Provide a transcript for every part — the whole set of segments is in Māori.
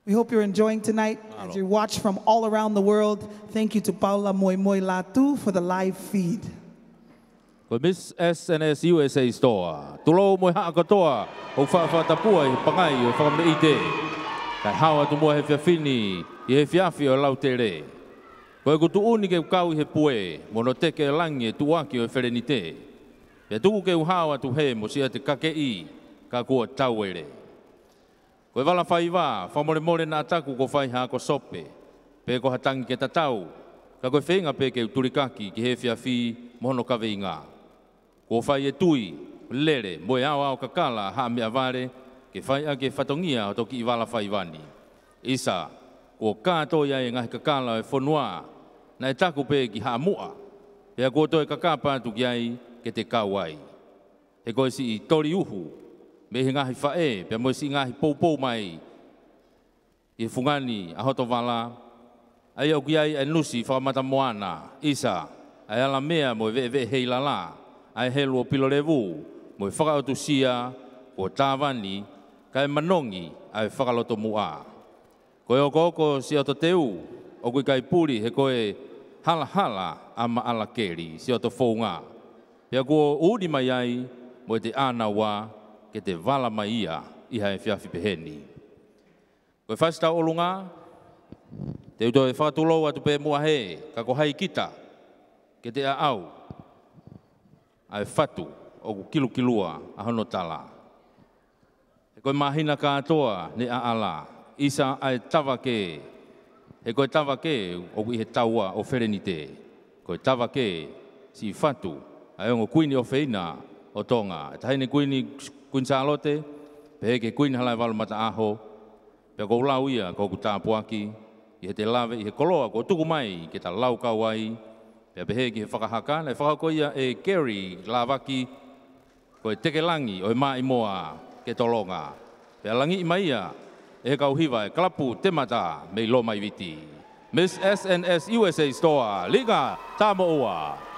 We hope you're enjoying tonight as you watch from all around the world. Thank you to Paula Moimoy Latu for the live feed. Miss SNS USA Store. Tulo mo ha katoa o fa tapua I pangai o fa me ide. Kai hawa tu mo he fini I he fiafi o lautere. Ko ku tu uni ke kau he pue mono te ke langi tu aki o ferenite. Pe tu ke hawa tu he mo sia te kakei ka ko tauere. Ko vala fai va fa more na ataku ko fai ha ko sope. Pe ko hatangi ke tatau. Ka ko fenga pe ke turikaki ki he fiafi mono ka veinga. Ko fai e tui, lere, moe awa o kakala ha mea vare, ke fai a ke whatongia o toki I wala fai wani. Isa, ko kātoia e ngahi kakala e whanua, na e taku pe ki ha mua, pea ko toi kakapa tu ki ai ke te kauai. He koe si I tori uhu, me he ngahi whae, pea moe si ngahi poupou mai, I fungani a hoto wala, ai au ki ai e nusi whakamata moana, Isa, ai ala mea moe ve hei lala, ai helu o pilorevu, mo whakautu sia, ko tāwani, kai manongi, ai whakaloto mua. Koe o koko si o to teu, o kui kai puri he koe hala ama ala keri, si o to whaunga. Pea ko uri mai ai, mo te ana wā, ke te wala mai ia, iha e whiawhi peheni. Koe whasta olunga, te uto e whakatulo atu pe mua he, ka ko hai kita, ke te a au, ai fatu o kilua a hono tala. E koe mahina katoa ne a ala, isa ai tawa ke, e koe tawa ke o kui he taua o ferenite, koe tawa ke si fatu, ai ongo kuini o feina o tonga. E tahine kuini kuinsalote, pe ke kuini halai walu mata aho, pe ko lau ia ko ku tāpuaki, I he te lawe, I he koloa ko tuku mai ke ta lau kawai, pea pehe ki he whakahaka, nei whakakoia e Gary Lavaki, ko e teke langi o e mai moa ke tolonga. Pea langi I maia, e kau hiwa e klapu te mata mei lo mai viti. Miss SNS USA Store, Liga Tamoa.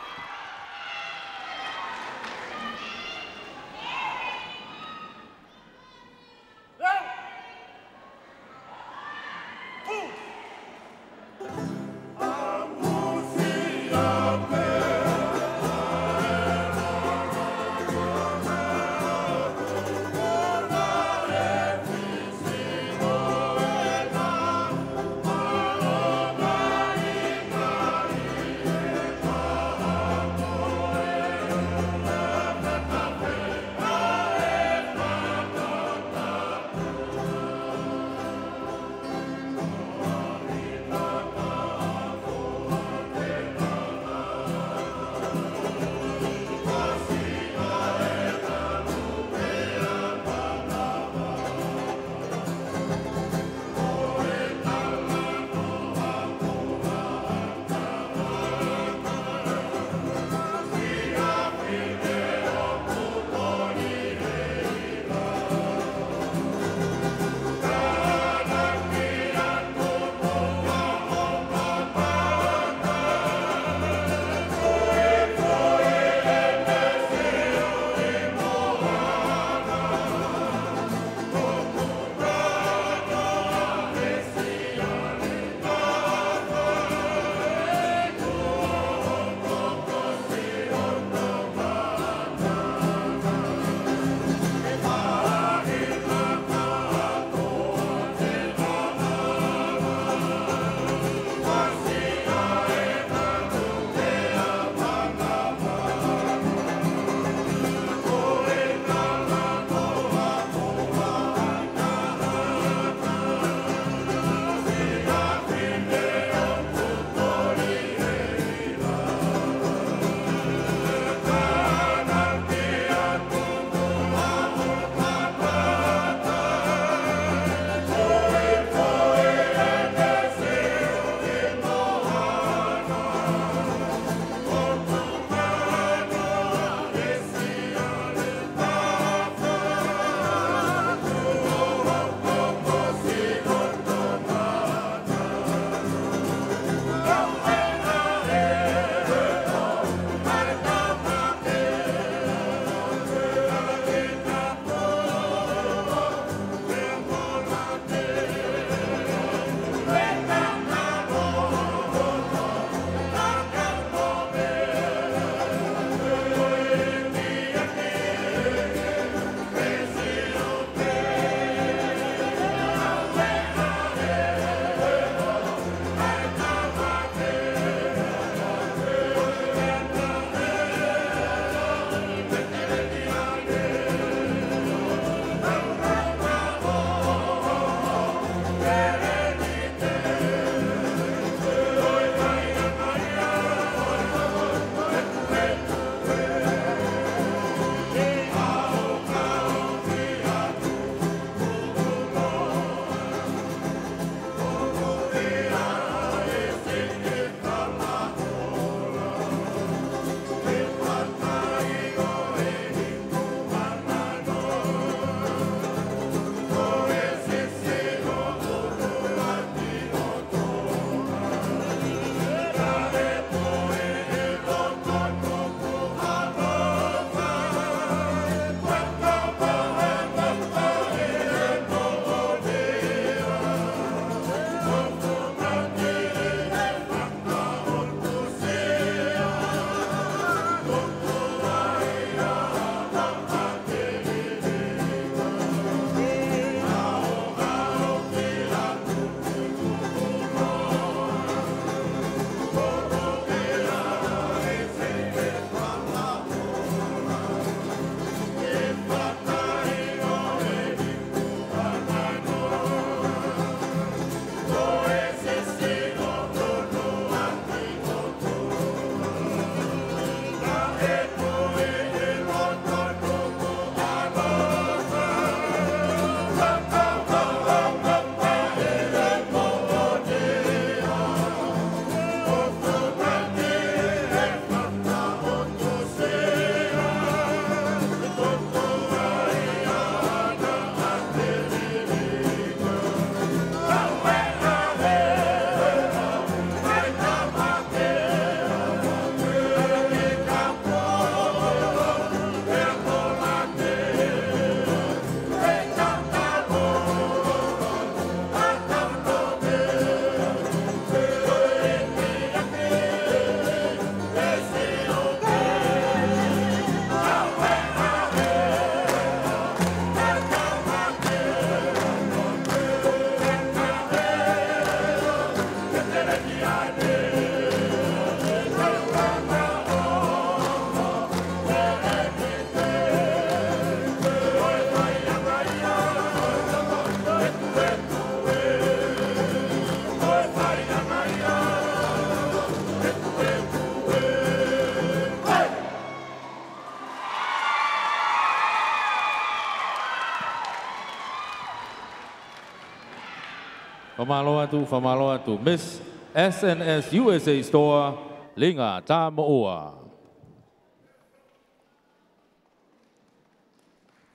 Famaloa tu Miss SNS USA Store Linga Tamoa.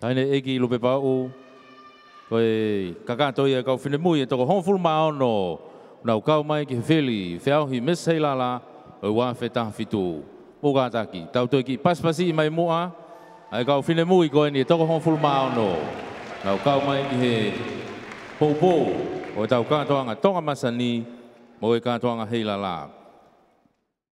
Taine eki lupe pau koe kakato ia kau whine mui e toko hongfulu maono nau kau mai ki whili whiau hi Miss Heilala o wā whetah whitu Moga taki tau toi ki paspasi mai mua ai kau whine mui koe ni e toko hongfulu maono nau kau mai ki he Popo o tau katoanga tonga masani mo e katoanga Heilala